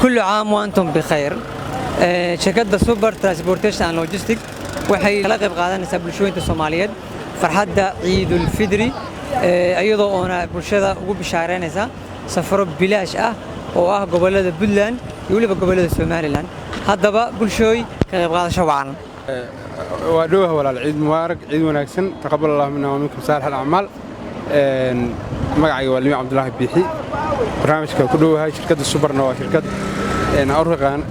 كل عام وأنتم بخير. شركة سوبر ترانسبورتيشن أند لوجيستيك waxay kala qayb qaadanaysaa bulshooyinka Soomaaliyeed farxadda Ciidul Fidri iyadoo oo bulshada ugu bishaareynaysa safaro bilaash ah oo ah gobolada Puntland iyo waliba gobolada Somaliland. haddaba bulshooy ka qayb qaadasho wacan waa dhowah walaal ciid mubaarak ciid wanaagsan taqabbal Allah minna wa minkum saalih al-a'maal magacayga waa Limi Cabdullaahi Biixi barnaamijka ku dhowahay shirkadda Subarna waa shirkad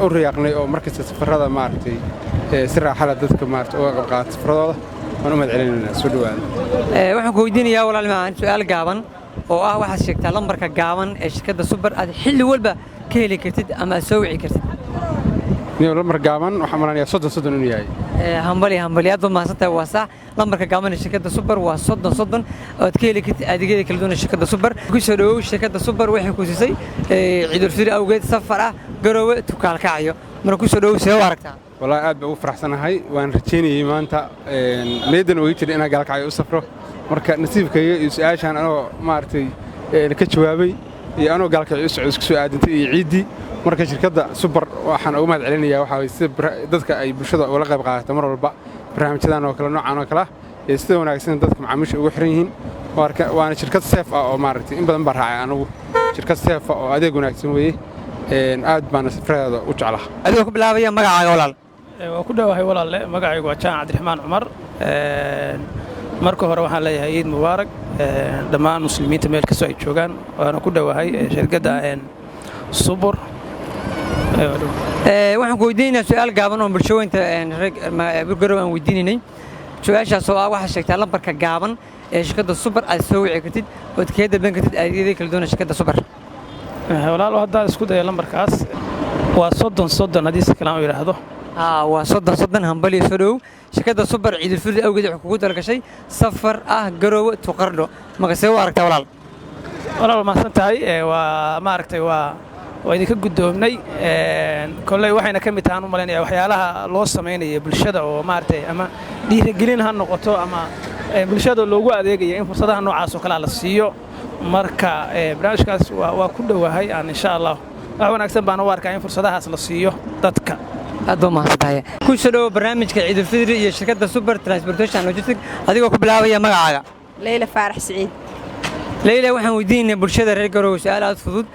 u riyaaqnay oo markasta safarada maartay si raaxo leh dadka maartay uga qayb qaata safaradooda waan u mahadcelinaynaa soo dhawaada waxaan ku weydiinayaa walaal macaan su'aal gaaban oo ah waxaad sheegtaa lambarka gaaban ee shirkadda Subar aad xilli walba ka heli kartid ama soo wici kartid lambar gaaban waxaan malanayaa 30 inuu yahay hambali aad ma santahay waa sax lambarka gaaban ee shirkadda Subar waa 30 oo ka heli kartid adeegyada kala duwan ee shirkadda Subar ku soo dhawow shirkadda Subar waxay ku siisay Ciidul Fidri awgeed safar ah Garowe tukaalkacayo mar ku soo dhawow soo aragtaa والله aad baan u faraxsanahay waan rajeynayay maanta meedan oo jira inaan galkacayo u safro marka nasiibkayga iyo su'aashan anoo maartay ka jawaabay iyo anoo galkacayo u socod isku soo aadintay iyo ciidii marka shirkadda Subar waxaan ugu mahadcelinayaa waxa way dadka ay bulshada uga qayb qaadato mar walba barnaamijyadan oo kala noocan oo kala sida wanaagsan dadka macaamiisha ugu xiran yihiin waana shirkad safe ah oo maartay in badan baa raacay anigu shirkad safe ah oo adeeg wanaagsan weeye aad baan safradeeda u jeclahay adiga ku bilaabaya magacaaga walaal waa ku dhawahay walaalle magacaygu waa Jaan Cabdiraxmaan Cumar marka hore waxaan leeyahay Ciid Mubaarak dhammaan muslimiinta meel kasta ay joogaan waana ku dhawahay shirkadda Subar waxaan ku weydiinayaa su'aal gaaban oo bulshooyinka Garowe aan weydiinay su'aashaas oo ah waxa sheegtaa lambarka gaaban ee shirkadda Subar aad soo wici kartid oo aad ka dalban kartid adeegyada kala duwan ee shirkadda Subar walaal hadda isku day lambarkaas waa 30 hadii si kale aan yiraahdo waa 30 hambali soo dhaw shirkadda Subar Ciidul Fidri awgeed wuxuu kugu dalgashay safar ah Garowe to Qardho magasee waa aragtaa walaal ma santahay waa ma aragtay waa idinka gudoomnay kolley waxayna ka mid tahay u maleynayaa waxyaalaha loo sameeyay bulshada oo ma aragtay ama dhiirigelin ha noqoto ama bulshada loogu adeegayo in fursadaha noocaas oo kale la siiyo marka barnaamijkaas waa ku dhawahay aan insha Allah wax wanaagsan baan u arkaa in fursadahaas la siiyo dadka aad ma santahay ku soo dhaw barnaamijka Ciidul Fidri iyo shirkadda Subar Transportation Logistic adigoo ku bilaabaya magacaaga Leila Faarax Saciid Leila waxaan weydiinay bulshada reer Garowe su'aal aad fudud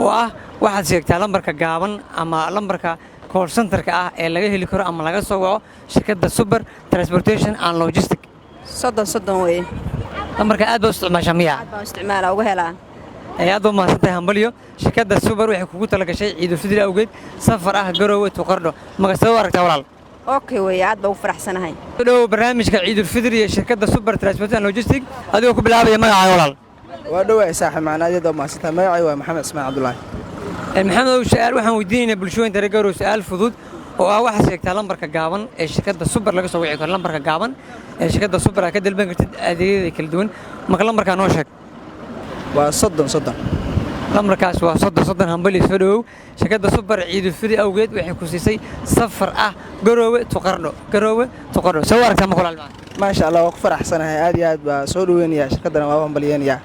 oo ah waxaad sheegtaa lambarka gaaban ama lambarka call center-ka ah ee laga heli karo ama laga soo waco shirkadda Subar Transportation and Logistic 30 weeye lambarka aad baa isticmaashaa miyaa aad baan isticmaalaa uga helaa aad ma santahay hambaliyo shirkadda Subar waxay kugu talagashay Ciidul Fidri awgeed safar ah Garowe to Qardho magasee waa aragtaa walaal okay weeye aad baan u faraxsanahay dhaw barnaamijka Ciidul Fidri ee shirkadda Subar Transportation and Logistic adigoo ku bilaabaya magacaaga walaal waa dhawahay saaxiib macnaheedu ma santahay magacaygu waa Maxamed Ismaan Cabdullaahi maxamed su'aal waxaan weydiinaynaa bulshooyinka reer Garowe su'aal fudud oo ah waxa sheegtaa lambarka gaaban ee shirkadda Subar laga soo wici karo lambarka gaaban ee shirkadda Subar ka dalban kartid adeegyada kala duwan marka lambarka noo sheeg waa 30 lambarkaas waa 30 hambali soo dhaw shirkadda Subar Ciidul Fidri awgeed waxay ku siisay safar ah Garowe to Qardho soo aragtaa ma kula ma sha Allah waa ku faraxsanahay aad iyo aad baa soo dhaweynaya shirkadana waa hambalyeynaya